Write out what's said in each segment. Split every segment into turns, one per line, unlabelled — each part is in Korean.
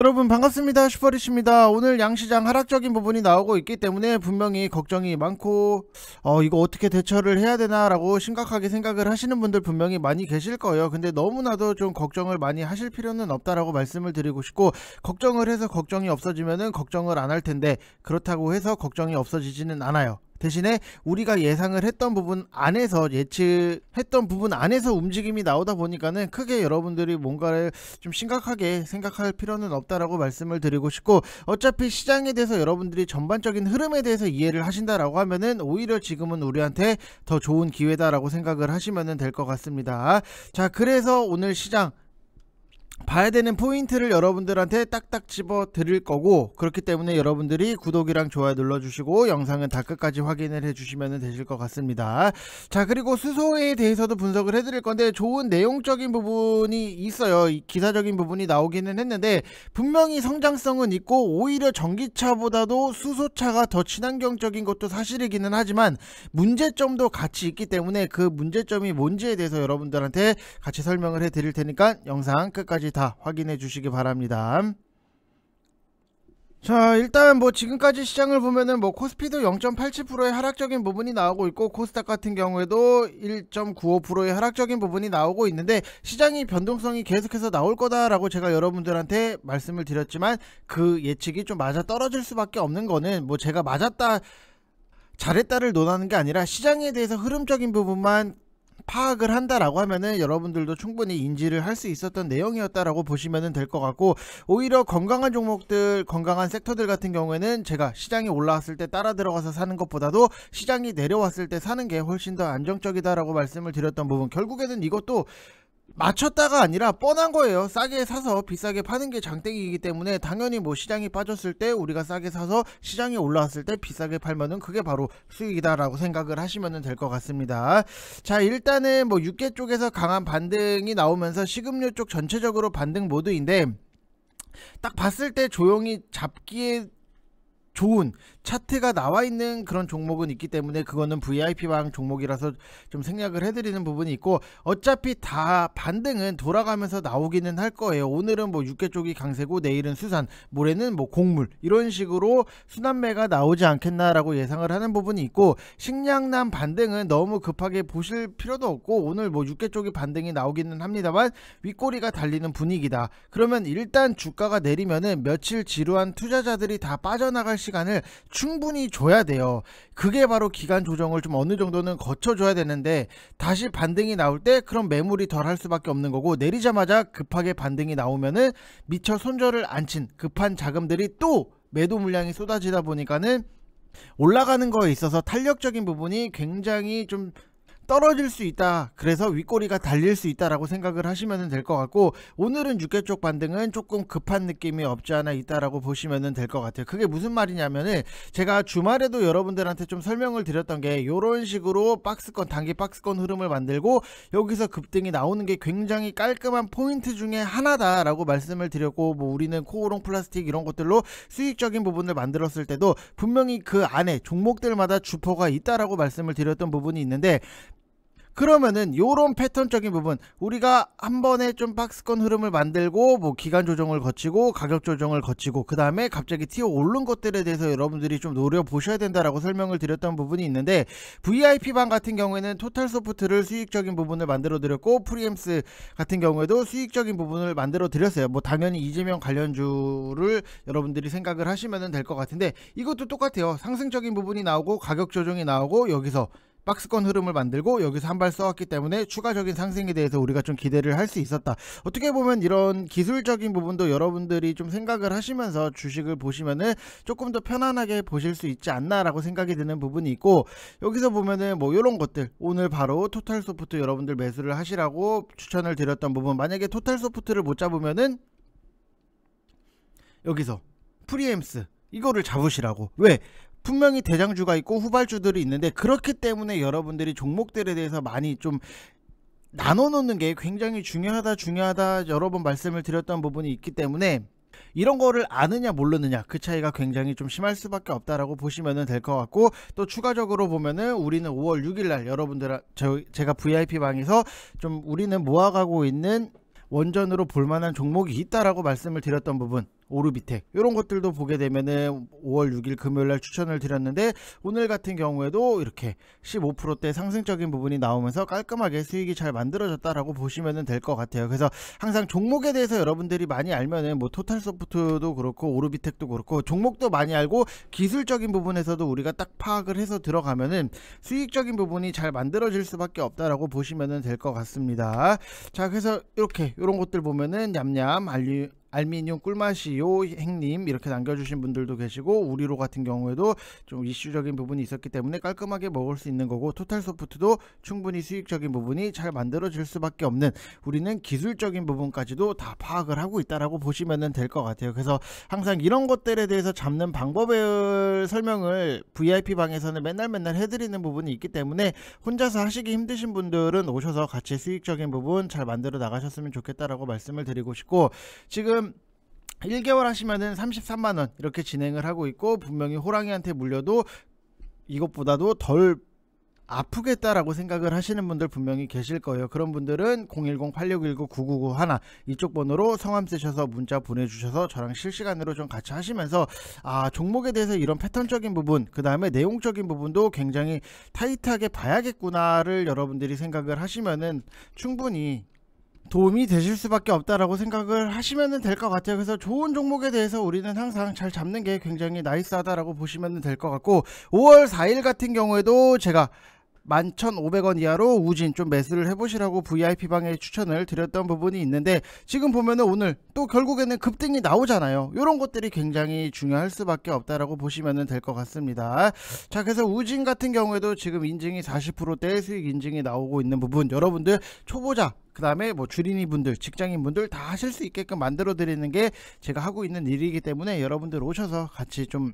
여러분 반갑습니다. 슈퍼리치입니다. 오늘 양시장 하락적인 부분이 나오고 있기 때문에 분명히 걱정이 많고 이거 어떻게 대처를 해야 되나 라고 심각하게 생각을 하시는 분들 분명히 많이 계실 거예요. 근데 너무나도 좀 걱정을 많이 하실 필요는 없다라고 말씀을 드리고 싶고, 걱정을 해서 걱정이 없어지면은 걱정을 안 할 텐데 그렇다고 해서 걱정이 없어지지는 않아요. 대신에 우리가 예상을 했던 부분 안에서, 예측했던 부분 안에서 움직임이 나오다 보니까는 크게 여러분들이 뭔가를 좀 심각하게 생각할 필요는 없다라고 말씀을 드리고 싶고, 어차피 시장에 대해서 여러분들이 전반적인 흐름에 대해서 이해를 하신다라고 하면은 오히려 지금은 우리한테 더 좋은 기회다라고 생각을 하시면 될 것 같습니다. 자, 그래서 오늘 시장 봐야 되는 포인트를 여러분들한테 딱딱 집어 드릴 거고, 그렇기 때문에 여러분들이 구독이랑 좋아요 눌러주시고 영상은 다 끝까지 확인을 해주시면 되실 것 같습니다. 자, 그리고 수소에 대해서도 분석을 해드릴 건데, 좋은 내용적인 부분이 있어요. 기사적인 부분이 나오기는 했는데 분명히 성장성은 있고, 오히려 전기차보다도 수소차가 더 친환경적인 것도 사실이기는 하지만 문제점도 같이 있기 때문에 그 문제점이 뭔지에 대해서 여러분들한테 같이 설명을 해드릴 테니까 영상 끝까지 다 확인해 주시기 바랍니다. 자, 일단 지금까지 시장을 보면은 코스피도 0.87%의 하락적인 부분이 나오고 있고, 코스닥 같은 경우에도 1.95%의 하락적인 부분이 나오고 있는데, 시장이 변동성이 계속해서 나올 거다라고 제가 여러분들한테 말씀을 드렸지만 그 예측이 좀 맞아 떨어질 수밖에 없는 거는, 제가 맞았다 잘했다를 논하는 게 아니라 시장에 대해서 흐름적인 부분만 파악을 한다라고 하면은 여러분들도 충분히 인지를 할 수 있었던 내용이었다라고 보시면 될 것 같고, 오히려 건강한 종목들, 건강한 섹터들 같은 경우에는 제가 시장이 올라왔을 때 따라 들어가서 사는 것보다도 시장이 내려왔을 때 사는 게 훨씬 더 안정적이다라고 말씀을 드렸던 부분, 결국에는 이것도 맞췄다가 아니라 뻔한 거예요. 싸게 사서 비싸게 파는 게 장땡이기 때문에 당연히 시장이 빠졌을 때 우리가 싸게 사서 시장이 올라왔을 때 비싸게 팔면은 그게 바로 수익이다 라고 생각을 하시면 될 것 같습니다. 자, 일단은 육계 쪽에서 강한 반등이 나오면서 식음료 쪽 전체적으로 반등 모드인데, 딱 봤을 때 조용히 잡기에 좋은 차트가 나와 있는 그런 종목은 있기 때문에 그거는 VIP방 종목이라서 좀 생략을 해드리는 부분이 있고, 어차피 다 반등은 돌아가면서 나오기는 할 거예요. 오늘은 육계 쪽이 강세고 내일은 수산, 모레는 곡물, 이런 식으로 순환매가 나오지 않겠나라고 예상을 하는 부분이 있고, 식량난 반등은 너무 급하게 보실 필요도 없고, 오늘 육계 쪽이 반등이 나오기는 합니다만 윗꼬리가 달리는 분위기다. 그러면 일단 주가가 내리면은 며칠 지루한 투자자들이 다 빠져나갈 시간을 충분히 줘야 돼요. 그게 바로 기간 조정을 좀 어느 정도는 거쳐줘야 되는데, 다시 반등이 나올 때 그럼 매물이 덜 할 수밖에 없는 거고, 내리자마자 급하게 반등이 나오면은 미처 손절을 안 친 급한 자금들이 또 매도 물량이 쏟아지다 보니까는 올라가는 거에 있어서 탄력적인 부분이 굉장히 좀 떨어질 수 있다. 그래서 윗꼬리가 달릴 수 있다라고 생각을 하시면 될 것 같고, 오늘은 육계 쪽 반등은 조금 급한 느낌이 없지 않아 있다라고 보시면 될 것 같아요. 그게 무슨 말이냐면은, 제가 주말에도 여러분들한테 좀 설명을 드렸던 게, 이런 식으로 박스권, 단기 박스권 흐름을 만들고 여기서 급등이 나오는 게 굉장히 깔끔한 포인트 중에 하나다라고 말씀을 드렸고, 우리는 코오롱 플라스틱 이런 것들로 수익적인 부분을 만들었을 때도 분명히 그 안에 종목들마다 주포가 있다라고 말씀을 드렸던 부분이 있는데, 그러면은 요런 패턴적인 부분, 우리가 한 번에 좀 박스권 흐름을 만들고 기간 조정을 거치고 가격 조정을 거치고 그 다음에 갑자기 튀어 오른 것들에 대해서 여러분들이 좀 노려보셔야 된다라고 설명을 드렸던 부분이 있는데, VIP방 같은 경우에는 토탈소프트를 수익적인 부분을 만들어 드렸고, 프리엠스 같은 경우에도 수익적인 부분을 만들어 드렸어요. 당연히 이재명 관련주를 여러분들이 생각을 하시면 될 것 같은데, 이것도 똑같아요. 상승적인 부분이 나오고 가격 조정이 나오고 여기서 박스권 흐름을 만들고 여기서 한 발 써왔기 때문에 추가적인 상승에 대해서 우리가 좀 기대를 할 수 있었다. 어떻게 보면 이런 기술적인 부분도 여러분들이 좀 생각을 하시면서 주식을 보시면은 조금 더 편안하게 보실 수 있지 않나 라고 생각이 드는 부분이 있고, 여기서 보면은 이런 것들, 오늘 바로 토탈소프트 여러분들 매수를 하시라고 추천을 드렸던 부분, 만약에 토탈소프트를 못 잡으면은 여기서 프리엠스 이거를 잡으시라고. 왜? 분명히 대장주가 있고 후발주들이 있는데, 그렇기 때문에 여러분들이 종목들에 대해서 많이 좀 나눠 놓는 게 굉장히 중요하다 여러 번 말씀을 드렸던 부분이 있기 때문에, 이런 거를 아느냐 모르느냐 그 차이가 굉장히 좀 심할 수밖에 없다라고 보시면 될 것 같고, 또 추가적으로 보면은 우리는 5월 6일날 여러분들 제가 VIP 방에서 좀 우리는 모아가고 있는 원전으로 볼만한 종목이 있다라고 말씀을 드렸던 부분, 오르비텍 이런 것들도 보게 되면은 5월 6일 금요일날 추천을 드렸는데 오늘 같은 경우에도 이렇게 15%대 상승적인 부분이 나오면서 깔끔하게 수익이 잘 만들어졌다라고 보시면 될 것 같아요. 그래서 항상 종목에 대해서 여러분들이 많이 알면은 뭐 토탈소프트도 그렇고 오르비텍도 그렇고 종목도 많이 알고 기술적인 부분에서도 우리가 딱 파악을 해서 들어가면은 수익적인 부분이 잘 만들어질 수밖에 없다라고 보시면 될 것 같습니다. 자, 그래서 이렇게 이런 것들 보면은 냠냠 알미늄 꿀맛이요 행님 이렇게 남겨주신 분들도 계시고, 우리로 같은 경우에도 좀 이슈적인 부분이 있었기 때문에 깔끔하게 먹을 수 있는 거고, 토탈소프트도 충분히 수익적인 부분이 잘 만들어질 수밖에 없는, 우리는 기술적인 부분까지도 다 파악을 하고 있다라고 보시면 될 것 같아요. 그래서 항상 이런 것들에 대해서 잡는 방법을 설명을 VIP 방에서는 맨날 해드리는 부분이 있기 때문에 혼자서 하시기 힘드신 분들은 오셔서 같이 수익적인 부분 잘 만들어 나가셨으면 좋겠다라고 말씀을 드리고 싶고, 지금 1개월 하시면은 33만원 이렇게 진행을 하고 있고, 분명히 호랑이한테 물려도 이것보다도 덜 아프겠다라고 생각을 하시는 분들 분명히 계실 거예요. 그런 분들은 010-8619-9991 이쪽 번호로 성함 쓰셔서 문자 보내주셔서 저랑 실시간으로 좀 같이 하시면서 종목에 대해서 이런 패턴적인 부분, 그 다음에 내용적인 부분도 굉장히 타이트하게 봐야겠구나를 여러분들이 생각을 하시면은 충분히 도움이 되실 수밖에 없다라고 생각을 하시면 될 것 같아요. 그래서 좋은 종목에 대해서 우리는 항상 잘 잡는 게 굉장히 나이스하다라고 보시면 될 것 같고, 5월 4일 같은 경우에도 제가 11,500원 이하로 우진 좀 매수를 해보시라고 VIP방에 추천을 드렸던 부분이 있는데, 지금 보면은 오늘 또 결국에는 급등이 나오잖아요. 이런 것들이 굉장히 중요할 수밖에 없다라고 보시면 될 것 같습니다. 자, 그래서 우진 같은 경우에도 지금 인증이 40%대 수익 인증이 나오고 있는 부분, 여러분들 초보자 그 다음에 뭐 주린이 분들, 직장인 분들 다 하실 수 있게끔 만들어 드리는 게 제가 하고 있는 일이기 때문에 여러분들 오셔서 같이 좀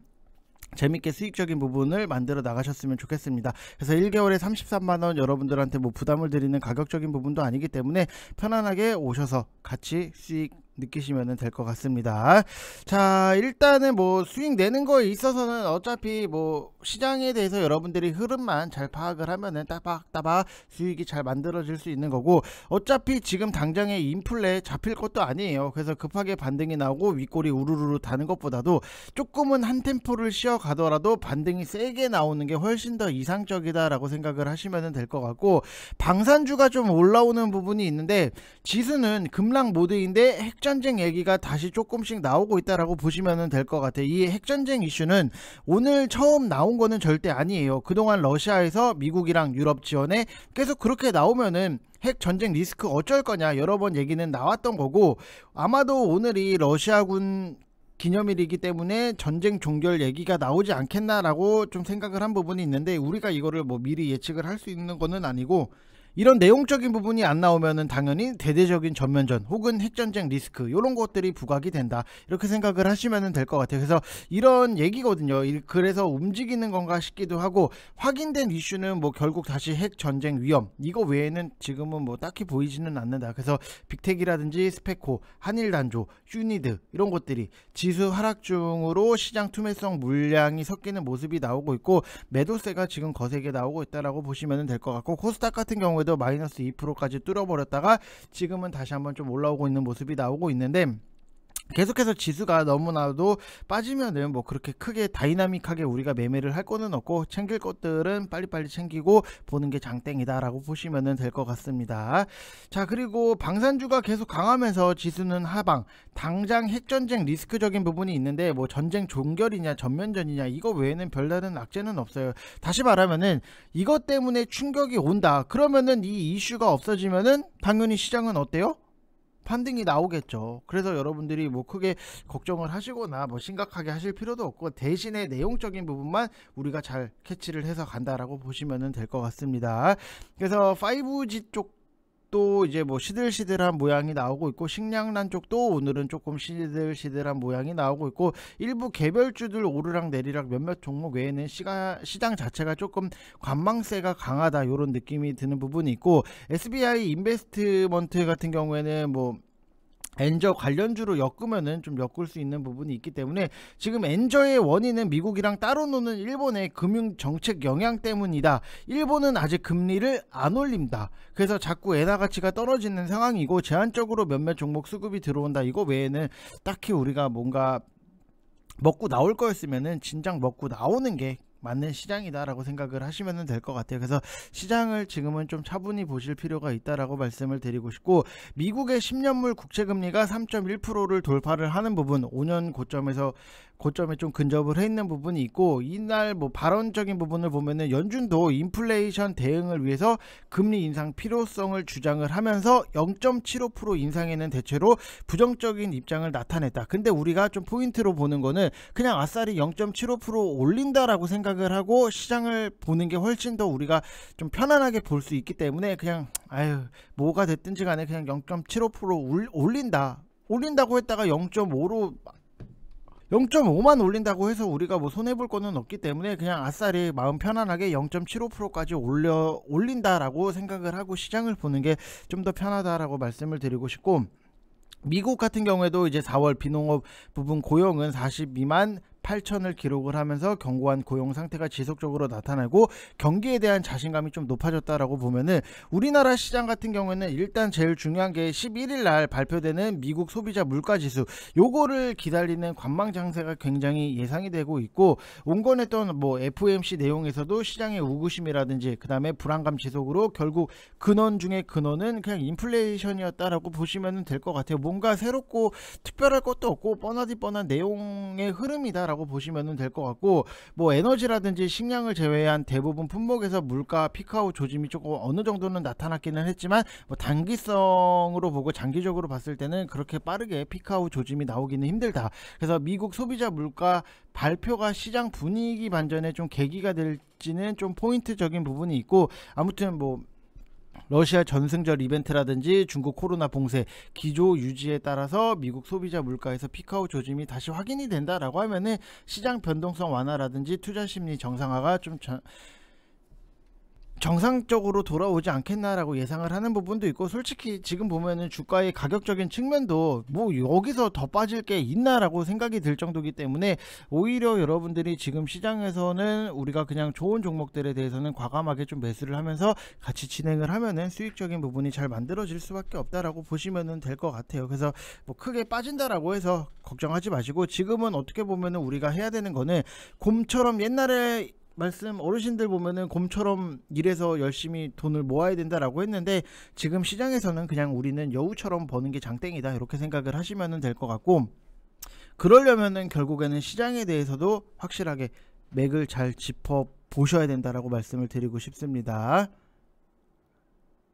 재밌게 수익적인 부분을 만들어 나가셨으면 좋겠습니다. 그래서 1개월에 33만원 여러분들한테 뭐 부담을 드리는 가격적인 부분도 아니기 때문에 편안하게 오셔서 같이 수익 느끼시면 될 것 같습니다. 자, 일단은 뭐 수익 내는 거에 있어서는 어차피 뭐 시장에 대해서 여러분들이 흐름만 잘 파악을 하면은 따박따박 수익이 잘 만들어질 수 있는 거고, 어차피 지금 당장에 인플레 잡힐 것도 아니에요. 그래서 급하게 반등이 나오고 윗골이 우르르 다는 것보다도 조금은 한 템포를 쉬어 가더라도 반등이 세게 나오는 게 훨씬 더 이상적이다 라고 생각을 하시면 될 것 같고, 방산주가 좀 올라오는 부분이 있는데 지수는 급락 모드인데 핵전쟁 얘기가 다시 조금씩 나오고 있다라고 보시면 될 것 같아요. 이 핵전쟁 이슈는 오늘 처음 나온 거는 절대 아니에요. 그동안 러시아에서 미국이랑 유럽 지원에 계속 그렇게 나오면은 핵 전쟁 리스크 어쩔 거냐 여러 번 얘기는 나왔던 거고, 아마도 오늘이 러시아군 기념일이기 때문에 전쟁 종결 얘기가 나오지 않겠나라고 좀 생각을 한 부분이 있는데, 우리가 이거를 뭐 미리 예측을 할 수 있는 거는 아니고, 이런 내용적인 부분이 안 나오면은 당연히 대대적인 전면전 혹은 핵전쟁 리스크 이런 것들이 부각이 된다 이렇게 생각을 하시면 될 것 같아요. 그래서 이런 얘기거든요. 그래서 움직이는 건가 싶기도 하고, 확인된 이슈는 뭐 결국 다시 핵전쟁 위험 이거 외에는 지금은 뭐 딱히 보이지는 않는다. 그래서 빅텍이라든지 스페코, 한일단조, 휴니드 이런 것들이 지수 하락 중으로 시장 투매성 물량이 섞이는 모습이 나오고 있고, 매도세가 지금 거세게 나오고 있다라고 보시면 될 것 같고, 코스닥 같은 경우에도 마이너스 2%까지 뚫어버렸다가 지금은 다시 한번 좀 올라오고 있는 모습이 나오고 있는데, 계속해서 지수가 너무나도 빠지면은 뭐 그렇게 크게 다이나믹하게 우리가 매매를 할 거는 없고, 챙길 것들은 빨리빨리 챙기고 보는 게 장땡이다 라고 보시면 될 것 같습니다. 자, 그리고 방산주가 계속 강하면서 지수는 하방, 당장 핵전쟁 리스크적인 부분이 있는데 뭐 전쟁 종결이냐 전면전이냐 이거 외에는 별다른 악재는 없어요. 다시 말하면은 이것 때문에 충격이 온다 그러면은 이 이슈가 없어지면은 당연히 시장은 어때요? 반등이 나오겠죠. 그래서 여러분들이 뭐 크게 걱정을 하시거나 뭐 심각하게 하실 필요도 없고, 대신에 내용적인 부분만 우리가 잘 캐치를 해서 간다라고 보시면 될 것 같습니다. 그래서 5G 쪽도 이제 뭐 시들시들한 모양이 나오고 있고, 식량난 쪽도 오늘은 조금 시들시들한 모양이 나오고 있고, 일부 개별주들 오르락 내리락 몇몇 종목 외에는 시장 자체가 조금 관망세가 강하다 이런 느낌이 드는 부분이 있고, SBI 인베스트먼트 같은 경우에는 뭐 엔저 관련주로 엮으면은 좀 엮을 수 있는 부분이 있기 때문에 지금 엔저의 원인은 미국이랑 따로 노는 일본의 금융 정책 영향 때문이다. 일본은 아직 금리를 안 올립니다. 그래서 자꾸 엔화 가치가 떨어지는 상황이고 제한적으로 몇몇 종목 수급이 들어온다. 이거 외에는 딱히 우리가 뭔가 먹고 나올 거였으면은 진작 먹고 나오는 게 맞는 시장이다라고 생각을 하시면 될 것 같아요. 그래서 시장을 지금은 좀 차분히 보실 필요가 있다라고 말씀을 드리고 싶고, 미국의 10년물 국채금리가 3.1%를 돌파를 하는 부분, 5년 고점에 좀 근접을 해 있는 부분이 있고, 이날 뭐 발언적인 부분을 보면은 연준도 인플레이션 대응을 위해서 금리 인상 필요성을 주장을 하면서 0.75% 인상에는 대체로 부정적인 입장을 나타냈다. 근데 우리가 좀 포인트로 보는 거는 그냥 아싸리 0.75% 올린다라고 생각을 하고 시장을 보는 게 훨씬 더 우리가 좀 편안하게 볼 수 있기 때문에, 그냥 뭐가 됐든지 간에 그냥 0.75% 올린다고 했다가 0.5만 올린다고 해서 우리가 뭐 손해볼 거는 없기 때문에 그냥 아싸리 마음 편안하게 0.75%까지 올린다라고 생각을 하고 시장을 보는 게 좀 더 편하다라고 말씀을 드리고 싶고, 미국 같은 경우에도 이제 4월 비농업 부분 고용은 42만 8천을 기록을 하면서 견고한 고용 상태가 지속적으로 나타나고 경기에 대한 자신감이 좀 높아졌다라고 보면은, 우리나라 시장 같은 경우에는 일단 제일 중요한 게 11일 날 발표되는 미국 소비자 물가지수, 요거를 기다리는 관망 장세가 굉장히 예상이 되고 있고, 온건했던 뭐 FOMC 내용에서도 시장의 우구심이라든지 그 다음에 불안감 지속으로 결국 근원 중에 근원은 그냥 인플레이션이었다라고 보시면 될 것 같아요. 뭔가 새롭고 특별할 것도 없고 뻔한 내용의 흐름이다 라고 보시면 될 것 같고, 뭐 에너지라든지 식량을 제외한 대부분 품목에서 물가 피크아웃 조짐이 조금 어느 정도는 나타났기는 했지만, 뭐 단기성으로 보고 장기적으로 봤을 때는 그렇게 빠르게 피크아웃 조짐이 나오기는 힘들다. 그래서 미국 소비자 물가 발표가 시장 분위기 반전에 좀 계기가 될지는 좀 포인트적인 부분이 있고, 아무튼 뭐 러시아 전승절 이벤트라든지 중국 코로나 봉쇄 기조 유지에 따라서 미국 소비자 물가에서 피크아웃 조짐이 다시 확인이 된다라고 하면은 시장 변동성 완화라든지 투자 심리 정상화가 좀 정상적으로 돌아오지 않겠나라고 예상을 하는 부분도 있고, 솔직히 지금 보면은 주가의 가격적인 측면도 뭐 여기서 더 빠질 게 있나라고 생각이 들 정도이기 때문에, 오히려 여러분들이 지금 시장에서는 우리가 그냥 좋은 종목들에 대해서는 과감하게 좀 매수를 하면서 같이 진행을 하면은 수익적인 부분이 잘 만들어질 수밖에 없다라고 보시면 될 것 같아요. 그래서 뭐 크게 빠진다라고 해서 걱정하지 마시고, 지금은 어떻게 보면은 우리가 해야 되는 거는 곰처럼, 옛날에 말씀 어르신들 보면은 곰처럼 일해서 열심히 돈을 모아야 된다라고 했는데, 지금 시장에서는 그냥 우리는 여우처럼 버는 게 장땡이다 이렇게 생각을 하시면 될 것 같고, 그러려면은 결국에는 시장에 대해서도 확실하게 맥을 잘 짚어 보셔야 된다라고 말씀을 드리고 싶습니다.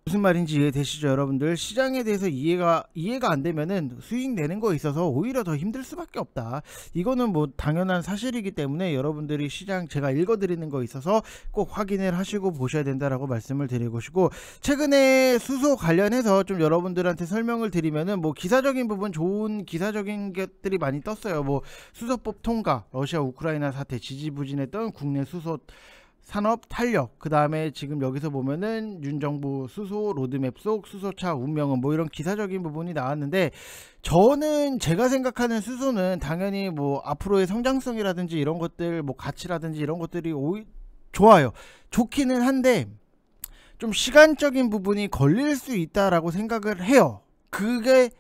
무슨 말인지 이해되시죠 여러분들? 시장에 대해서 이해가 안 되면은 수익 내는 거에 있어서 오히려 더 힘들 수밖에 없다. 이거는 뭐 당연한 사실이기 때문에 여러분들이 시장 제가 읽어드리는 거 있어서 꼭 확인을 하시고 보셔야 된다라고 말씀을 드리고 싶고, 최근에 수소 관련해서 좀 여러분들한테 설명을 드리면은 뭐 기사적인 부분, 좋은 기사적인 것들이 많이 떴어요. 뭐 수소법 통과, 러시아 우크라이나 사태, 지지부진했던 국내 수소 산업 탄력, 그 다음에 지금 여기서 보면은 윤 정부 수소 로드맵 속 수소차 운명은, 뭐 이런 기사적인 부분이 나왔는데, 저는 제가 생각하는 수소는 당연히 뭐 앞으로의 성장성이라든지 이런 것들, 뭐 가치라든지 이런 것들이 좋아요. 좋기는 한데 좀 시간적인 부분이 걸릴 수 있다라고 생각을 해요. 그게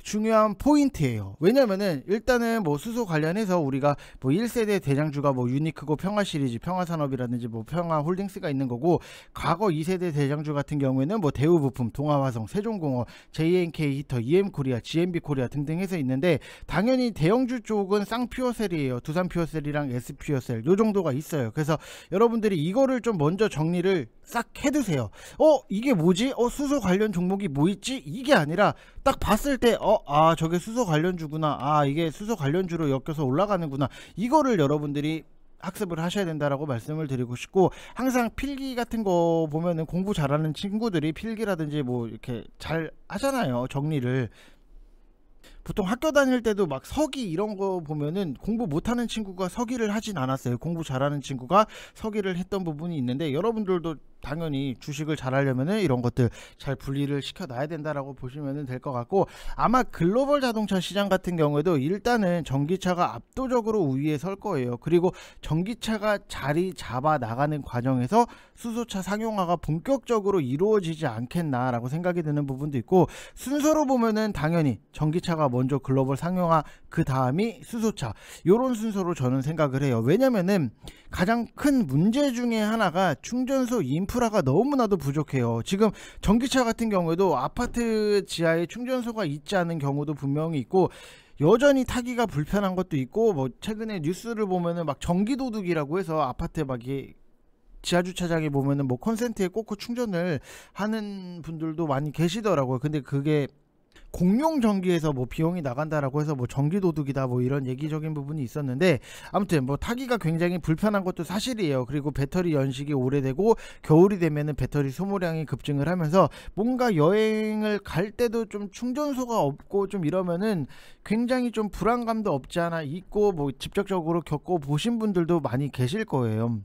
중요한 포인트예요. 왜냐면은 일단은 뭐 수소 관련해서 우리가 뭐 1세대 대장주가 뭐 유니크고 평화 시리즈, 평화산업이라든지 뭐 평화홀딩스가 있는 거고, 과거 2세대 대장주 같은 경우에는 뭐 대우부품, 동아화성, 세종공업, JNK 히터, EM코리아, GMB코리아 등등 해서 있는데, 당연히 대형주 쪽은 쌍퓨어셀이에요. 두산퓨어셀이랑 S퓨어셀 요 정도가 있어요. 그래서 여러분들이 이거를 좀 먼저 정리를 싹 해두세요. 이게 뭐지? 수소 관련 종목이 뭐 있지? 이게 아니라 딱 봤을 때 저게 수소 관련주구나, 이게 수소 관련주로 엮여서 올라가는구나, 이거를 여러분들이 학습을 하셔야 된다라고 말씀을 드리고 싶고, 항상 필기 같은 거 보면은 공부 잘하는 친구들이 필기라든지 뭐 이렇게 잘 하잖아요, 정리를. 보통 학교 다닐 때도 막 서기 이런 거 보면은 공부 못하는 친구가 서기를 하진 않았어요. 공부 잘하는 친구가 서기를 했던 부분이 있는데, 여러분들도 당연히 주식을 잘하려면은 이런 것들 잘 분리를 시켜 놔야 된다라고 보시면 될 것 같고, 아마 글로벌 자동차 시장 같은 경우에도 일단은 전기차가 압도적으로 우위에 설 거예요. 그리고 전기차가 자리 잡아 나가는 과정에서 수소차 상용화가 본격적으로 이루어지지 않겠나라고 생각이 드는 부분도 있고, 순서로 보면은 당연히 전기차가 먼저 글로벌 상용화, 그 다음이 수소차, 요런 순서로 저는 생각을 해요. 왜냐면은 가장 큰 문제 중에 하나가 충전소 인프라가 너무나도 부족해요. 지금 전기차 같은 경우에도 아파트 지하에 충전소가 있지 않은 경우도 분명히 있고, 여전히 타기가 불편한 것도 있고, 뭐 최근에 뉴스를 보면은 막 전기도둑이라고 해서 아파트에 막 이게 지하주차장에 보면은 뭐 콘센트에 꽂고 충전을 하는 분들도 많이 계시더라고요. 근데 그게 공용 전기에서 뭐 비용이 나간다라고 해서 뭐 전기 도둑이다 뭐 이런 얘기적인 부분이 있었는데, 아무튼 뭐 타기가 굉장히 불편한 것도 사실이에요. 그리고 배터리 연식이 오래되고 겨울이 되면은 배터리 소모량이 급증을 하면서 뭔가 여행을 갈 때도 좀 충전소가 없고 좀 이러면은 굉장히 좀 불안감도 없지 않아 있고, 뭐 직접적으로 겪어 보신 분들도 많이 계실 거예요.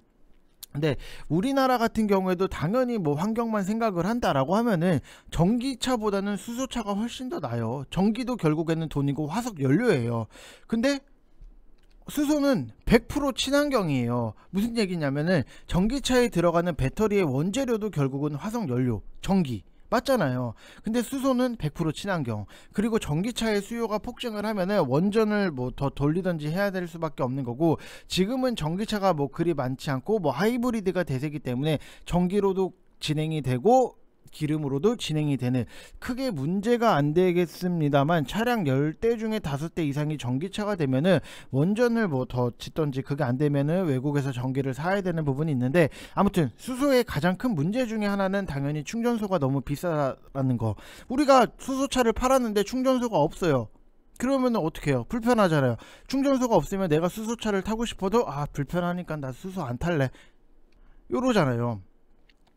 근데 우리나라 같은 경우에도 당연히 뭐 환경만 생각을 한다라고 하면은 전기차보다는 수소차가 훨씬 더 나아요. 전기도 결국에는 돈이고 화석 연료예요. 근데 수소는 100% 친환경이에요. 무슨 얘기냐면은 전기차에 들어가는 배터리의 원재료도 결국은 화석 연료, 전기 맞잖아요. 근데 수소는 100% 친환경. 그리고 전기차의 수요가 폭증을 하면은 원전을 뭐 더 돌리든지 해야 될 수밖에 없는 거고, 지금은 전기차가 뭐 그리 많지 않고 뭐 하이브리드가 대세기 때문에 전기로도 진행이 되고 기름으로도 진행이 되는, 크게 문제가 안 되겠습니다만, 차량 10대 중에 5대 이상이 전기차가 되면은 원전을 뭐 더 짓던지 그게 안 되면은 외국에서 전기를 사야 되는 부분이 있는데, 아무튼 수소의 가장 큰 문제 중에 하나는 당연히 충전소가 너무 비싸라는 거. 우리가 수소차를 팔았는데 충전소가 없어요. 그러면 어떻게 해요? 불편하잖아요. 충전소가 없으면 내가 수소차를 타고 싶어도 불편하니까 나 수소 안 탈래, 요러잖아요.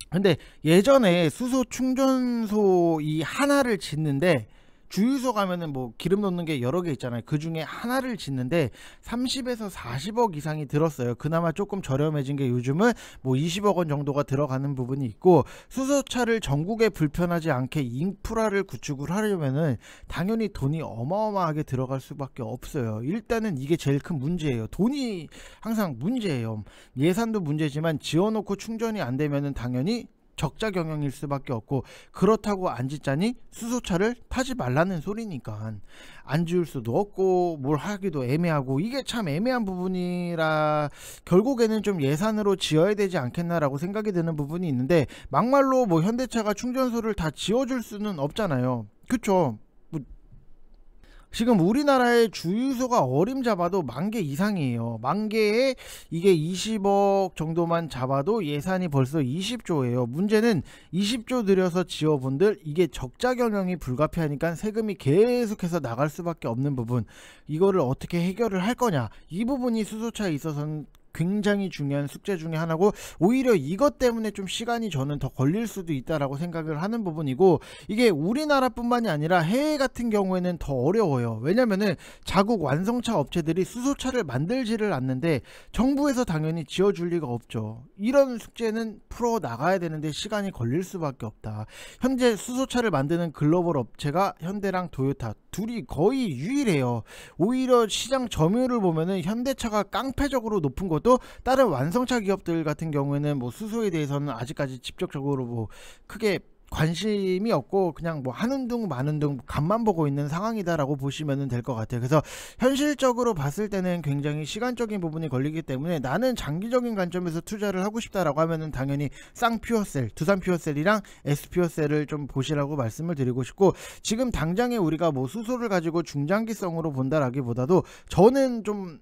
근데 예전에 수소 충전소 이 하나를 짓는데, 주유소 가면은 뭐 기름 넣는 게 여러 개 있잖아요. 그 중에 하나를 짓는데 30에서 40억 이상이 들었어요. 그나마 조금 저렴해진 게 요즘은 뭐 20억 원 정도가 들어가는 부분이 있고, 수소차를 전국에 불편하지 않게 인프라를 구축을 하려면은 당연히 돈이 어마어마하게 들어갈 수밖에 없어요. 일단은 이게 제일 큰 문제예요. 돈이 항상 문제예요. 예산도 문제지만 지어놓고 충전이 안 되면은 당연히 적자 경영일 수밖에 없고, 그렇다고 안 짓자니 수소차를 타지 말라는 소리니까 안 지을 수도 없고 뭘 하기도 애매하고, 이게 참 애매한 부분이라 결국에는 좀 예산으로 지어야 되지 않겠나라고 생각이 드는 부분이 있는데, 막말로 뭐 현대차가 충전소를 다 지어줄 수는 없잖아요. 그쵸? 지금 우리나라의 주유소가 어림잡아도 10,000개 이상이에요. 10,000개에 이게 20억 정도만 잡아도 예산이 벌써 20조예요. 문제는 20조 들여서 지어본들 이게 적자 경영이 불가피하니까 세금이 계속해서 나갈 수밖에 없는 부분, 이거를 어떻게 해결을 할 거냐, 이 부분이 수소차에 있어서는 굉장히 중요한 숙제 중에 하나고, 오히려 이것 때문에 좀 시간이 저는 더 걸릴 수도 있다라고 생각을 하는 부분이고, 이게 우리나라뿐만이 아니라 해외 같은 경우에는 더 어려워요. 왜냐면은 자국 완성차 업체들이 수소차를 만들지를 않는데 정부에서 당연히 지어줄 리가 없죠. 이런 숙제는 풀어 나가야 되는데 시간이 걸릴 수밖에 없다. 현재 수소차를 만드는 글로벌 업체가 현대랑 도요타 둘이 거의 유일해요. 오히려 시장 점유율을 보면은 현대차가 깡패적으로 높은 것도, 다른 완성차 기업들 같은 경우에는 뭐 수소에 대해서는 아직까지 직접적으로 뭐 크게 관심이 없고 그냥 뭐 하는 둥 마는 둥 간만 보고 있는 상황이다라고 보시면 될 것 같아요. 그래서 현실적으로 봤을 때는 굉장히 시간적인 부분이 걸리기 때문에, 나는 장기적인 관점에서 투자를 하고 싶다라고 하면은 당연히 쌍퓨어셀, 두산 퓨어셀이랑 S퓨어셀을 좀 보시라고 말씀을 드리고 싶고, 지금 당장에 우리가 뭐 수소를 가지고 중장기성으로 본다라기보다도 저는 좀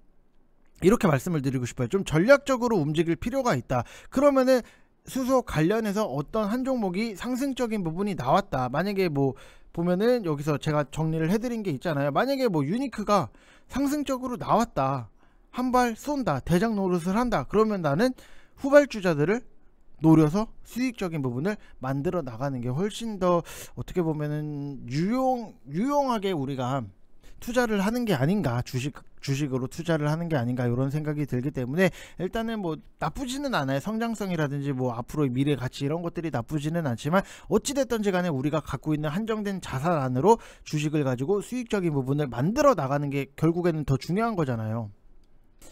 이렇게 말씀을 드리고 싶어요. 좀 전략적으로 움직일 필요가 있다. 그러면은 수소 관련해서 어떤 한 종목이 상승적인 부분이 나왔다, 만약에 뭐 보면은 여기서 제가 정리를 해드린 게 있잖아요. 만약에 뭐 유니크가 상승적으로 나왔다, 한 발 쏜다, 대장 노릇을 한다, 그러면 나는 후발주자들을 노려서 수익적인 부분을 만들어 나가는 게 훨씬 더 어떻게 보면은 유용하게 우리가 투자를 하는 게 아닌가, 주식으로 투자를 하는 게 아닌가 이런 생각이 들기 때문에 일단은 뭐 나쁘지는 않아요. 성장성이라든지 뭐 앞으로의 미래 가치 이런 것들이 나쁘지는 않지만 어찌됐든지 간에 우리가 갖고 있는 한정된 자산 안으로 주식을 가지고 수익적인 부분을 만들어 나가는 게 결국에는 더 중요한 거잖아요.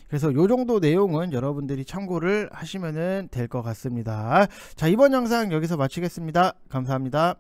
그래서 요 정도 내용은 여러분들이 참고를 하시면 될 것 같습니다. 자, 이번 영상 여기서 마치겠습니다. 감사합니다.